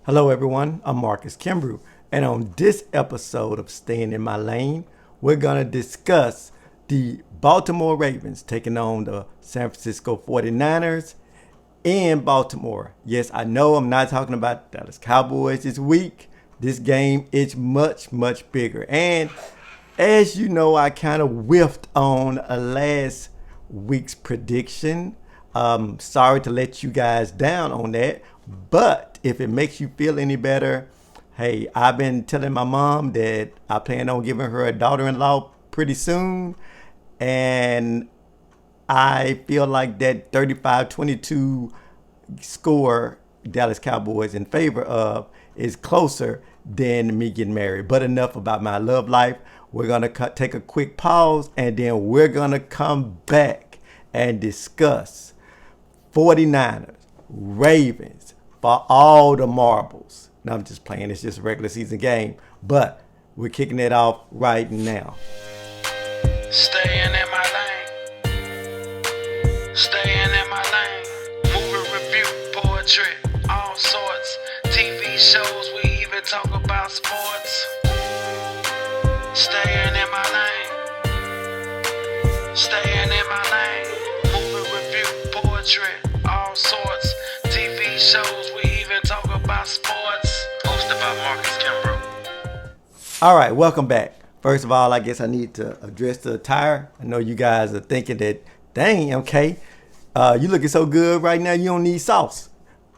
Hello everyone, I'm Marcus Kimbrough, and on this episode of Staying in My Lane, we're going to discuss the Baltimore Ravens taking on the San Francisco 49ers in Baltimore. Yes, I know I'm not talking about the Dallas Cowboys this week. This game is much, much bigger. And as you know, I kind of whiffed on a last week's prediction. Sorry to let you guys down on that, but if it makes you feel any better, hey, I've been telling my mom that I plan on giving her a daughter-in-law pretty soon, and I feel like that 35-22 score Dallas Cowboys in favor of is closer than me getting married. But enough about my love life. We're going to take a quick pause, and then we're going to come back and discuss 49ers, Ravens for all the marbles. Now, I'm just playing. It's just a regular season game. But we're kicking it off right now. Staying in my lane. Staying in my lane. Movie review, poetry, all sorts. TV shows, we even talk about sports. Staying in my lane. Staying in my lane. Movie review, poetry, all sorts. TV shows, we even talk about sports. Hosted by Marcus Kimbrough. All right, welcome back. First of all, I guess I need to address the attire. I know you guys are thinking that, dang, okay, you looking so good right now, you don't need sauce.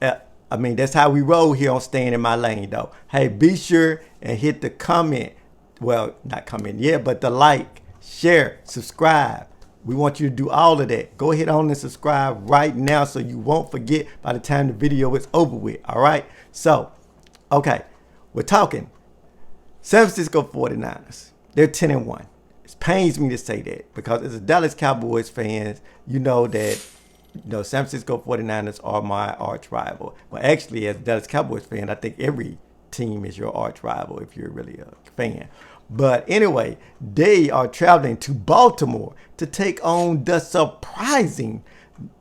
I mean, that's how we roll here on Staying in My Lane, though. Hey, be sure and hit the comment. Well, not comment yet, but the like, share, subscribe. We want you to do all of that. Go ahead on and subscribe right now so you won't forget by the time the video is over with, all right? So, okay, we're talking San Francisco 49ers. They're 10-1. It pains me to say that because as a Dallas Cowboys fan, you know that San Francisco 49ers are my arch rival. Well, actually, as a Dallas Cowboys fan, I think every team is your arch rival if you're really a fan. But anyway, they are traveling to Baltimore to take on the surprising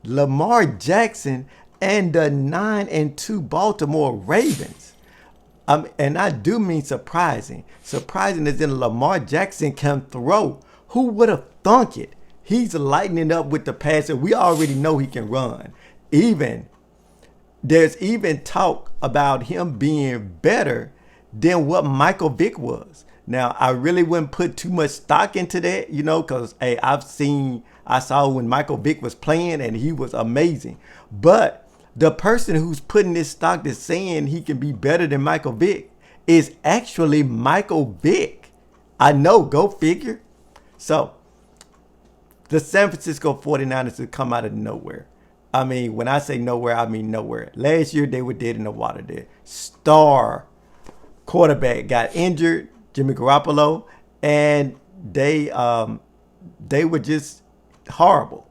Lamar Jackson and the 9-2 Baltimore Ravens. And I do mean surprising. Surprising as in Lamar Jackson can throw. Who would have thunk it? He's lightening up with the passer. We already know he can run. There's even talk about him being better than what Michael Vick was. Now, I really wouldn't put too much stock into that, because, hey, I saw when Michael Vick was playing and he was amazing. But the person who's putting this stock that's saying he can be better than Michael Vick is actually Michael Vick. I know, go figure. So, the San Francisco 49ers have come out of nowhere. I mean, when I say nowhere, I mean nowhere. Last year, they were dead in the water there. Star quarterback got injured, Jimmy Garoppolo, and they were just horrible.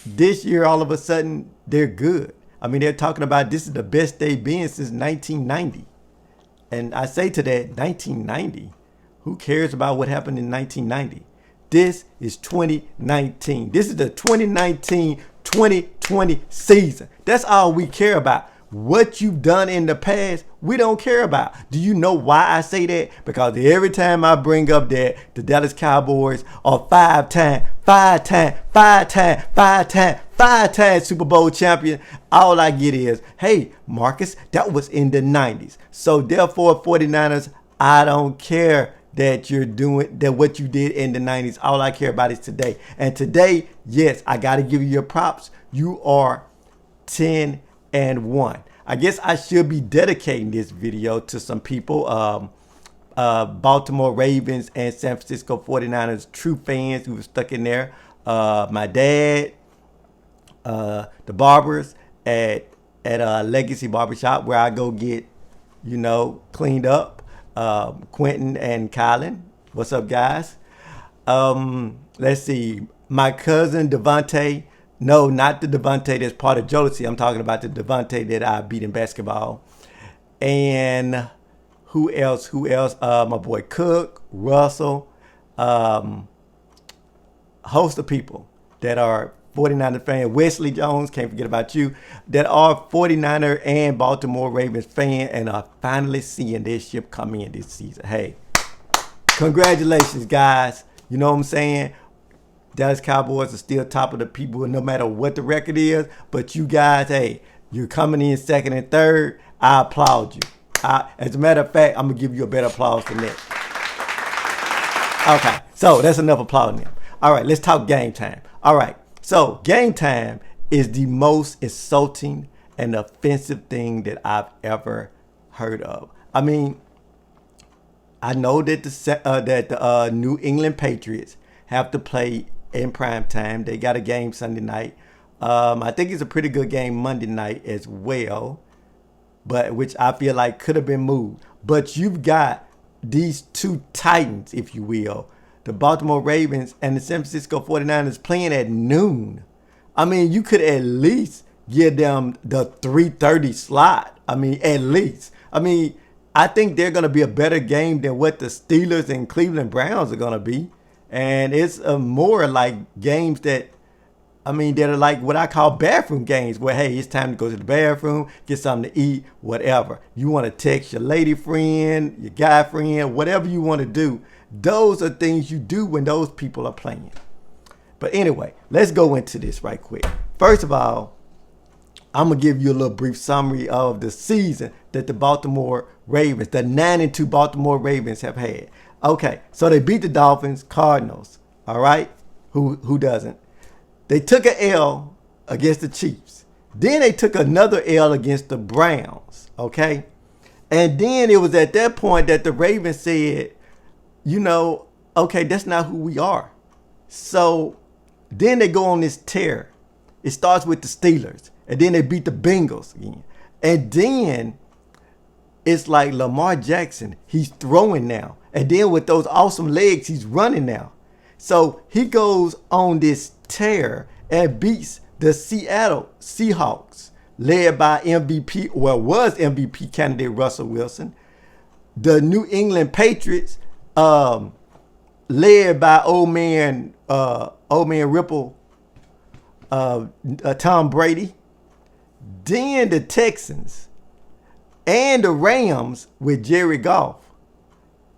This year, all of a sudden, they're good. I mean, they're talking about this is the best they've been since 1990. And I say to that, 1990? Who cares about what happened in 1990? This is 2019. This is the 2019-2020 season. That's all we care about. What you've done in the past, we don't care about. Do you know why I say that? Because every time I bring up that the Dallas Cowboys are five-time Super Bowl champion, all I get is, hey, Marcus, that was in the 90s. So therefore, 49ers, I don't care that you're doing that what you did in the 90s. All I care about is today. And today, yes, I got to give you your props. You are 10-1. I guess I should be dedicating this video to some people, Baltimore Ravens and San Francisco 49ers true fans who were stuck in there. My dad, the barbers at Legacy Barbershop where I go get, cleaned up. Quentin and Colin. What's up, guys? Let's see. My cousin Devontae. No, not the Devontae that's part of Jodeci. I'm talking about the Devontae that I beat in basketball. And who else? My boy Cook, Russell. Host of people that are 49er fan. Wesley Jones, can't forget about you, that are 49er and Baltimore Ravens fan and are finally seeing their ship come in this season. Hey, congratulations, guys. You know what I'm saying? Dallas Cowboys are still top of the people no matter what the record is. But you guys, hey, you're coming in second and third. I applaud you. As a matter of fact, I'm going to give you a better applause than that. Okay, so that's enough applauding them. All right, let's talk game time. All right, so game time is the most insulting and offensive thing that I've ever heard of. I mean, I know that the New England Patriots have to play in prime time. They got a game Sunday night. I think it's a pretty good game Monday night as well, but which I feel like could have been moved. But you've got these two titans, if you will, the Baltimore Ravens and the San Francisco 49ers playing at noon. I mean, you could at least give them the 3:30 slot. I mean, at least. I mean, I think they're going to be a better game than what the Steelers and Cleveland Browns are going to be. And it's more like games that, I mean, that are like what I call bathroom games where, hey, it's time to go to the bathroom, get something to eat, whatever. You want to text your lady friend, your guy friend, whatever you want to do. Those are things you do when those people are playing. But anyway, let's go into this right quick. First of all, I'm going to give you a little brief summary of the season that the Baltimore Ravens, the 9-2 Baltimore Ravens have had. Okay, so they beat the Dolphins, Cardinals, all right? Who doesn't? They took an L against the Chiefs. Then they took another L against the Browns, okay? And then it was at that point that the Ravens said, you know, okay, that's not who we are. So then they go on this tear. It starts with the Steelers, and then they beat the Bengals again. And then it's like Lamar Jackson, he's throwing now. And then with those awesome legs, he's running now. So he goes on this tear and beats the Seattle Seahawks, led by MVP, well, was MVP candidate Russell Wilson. The New England Patriots, led by old man Ripple, Tom Brady. Then the Texans and the Rams with Jerry Goff.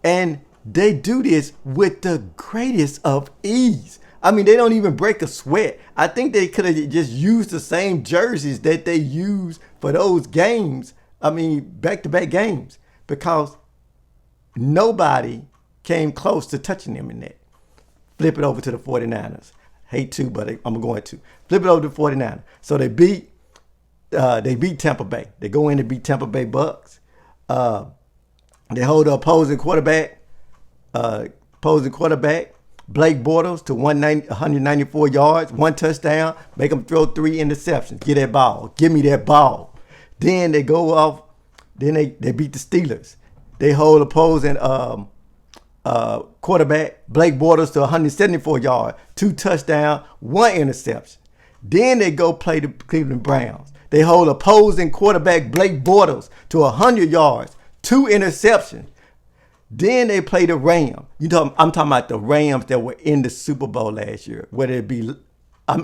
And they do this with the greatest of ease. I mean, they don't even break a sweat. I think they could have just used the same jerseys that they used for those games. I mean, back-to-back games. Because nobody came close to touching them in that. Flip it over to the 49ers. Hate to, but I'm going to. Flip it over to the 49ers. So they beat Tampa Bay. They go in and beat Tampa Bay Bucks. They hold the opposing quarterback, Blake Bortles, to 194 yards, 1 touchdown, make him throw 3 interceptions. Get that ball. Give me that ball. Then they go off. Then they beat the Steelers. They hold opposing quarterback, Blake Bortles, to 174 yards, 2 touchdowns, 1 interception. Then they go play the Cleveland Browns. They hold opposing quarterback, Blake Bortles, to 100 yards, 2 interceptions. Then they play the Rams. I'm talking about the Rams that were in the Super Bowl last year. Whether it be,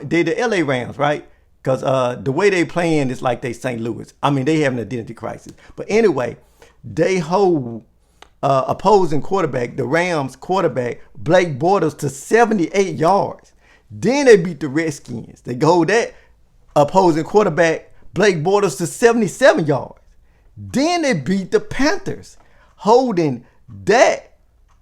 they're the LA Rams, right? Because the way they playing is like they St. Louis. I mean, they have an identity crisis. But anyway, they hold opposing quarterback, the Rams quarterback, Blake Bortles, to 78 yards. Then they beat the Redskins. They hold that opposing quarterback, Blake Bortles, to 77 yards. Then they beat the Panthers, holding that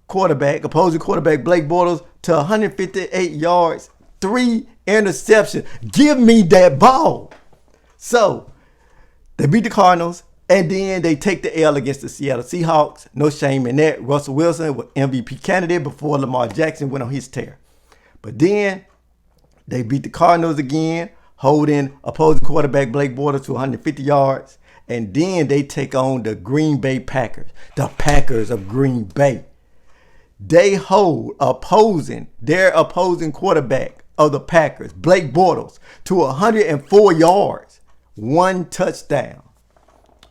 quarterback, opposing quarterback, Blake Bortles, to 158 yards, 3 interceptions. Give me that ball. So they beat the Cardinals, and then they take the L against the Seattle Seahawks. No shame in that. Russell Wilson was MVP candidate before Lamar Jackson went on his tear. But then they beat the Cardinals again, holding opposing quarterback Blake Bortles to 150 yards. And then they take on the Green Bay Packers, the Packers of Green Bay. They hold their opposing quarterback of the Packers, Blake Bortles, to 104 yards, 1 touchdown.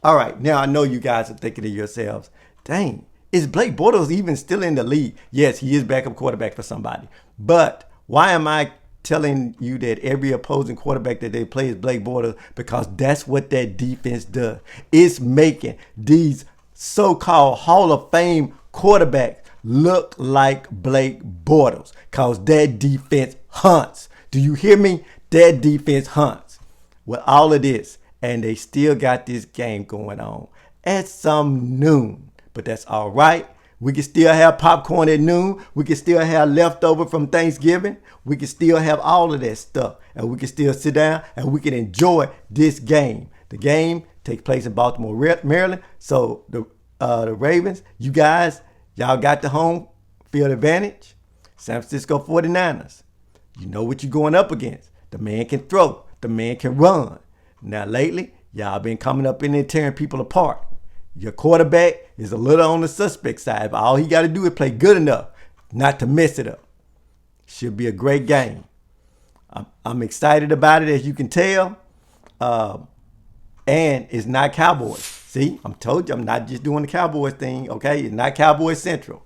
All right, now I know you guys are thinking to yourselves, dang, is Blake Bortles even still in the league? Yes, he is backup quarterback for somebody. But why am I telling you that every opposing quarterback that they play is Blake Bortles, because that's what that defense does. It's making these so-called Hall of Fame quarterbacks look like Blake Bortles, because that defense hunts. Do you hear me? That defense hunts with all of this, and they still got this game going on at some noon. But that's all right. We can still have popcorn at noon. We can still have leftover from Thanksgiving. We can still have all of that stuff. And we can still sit down and we can enjoy this game. The game takes place in Baltimore, Maryland. So the Ravens, you guys, y'all got the home field advantage. San Francisco 49ers, you know what you're going up against. The man can throw. The man can run. Now lately, y'all been coming up in there tearing people apart. Your quarterback is a little on the suspect side, but all he got to do is play good enough not to mess it up. Should be a great game. I'm excited about it, as you can tell. And it's not Cowboys. See, I'm told you I'm not just doing the Cowboys thing, okay? It's not Cowboys Central.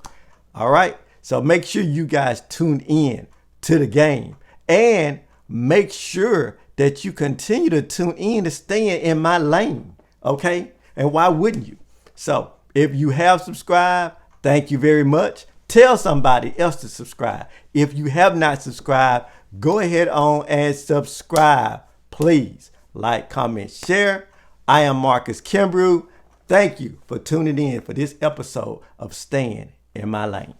All right? So make sure you guys tune in to the game. And make sure that you continue to tune in to staying in my lane, okay? And why wouldn't you? So if you have subscribed, thank you very much. Tell somebody else to subscribe. If you have not subscribed, go ahead on and subscribe. Please like, comment, share. I am Marcus Kimbrough. Thank you for tuning in for this episode of Staying in My Lane.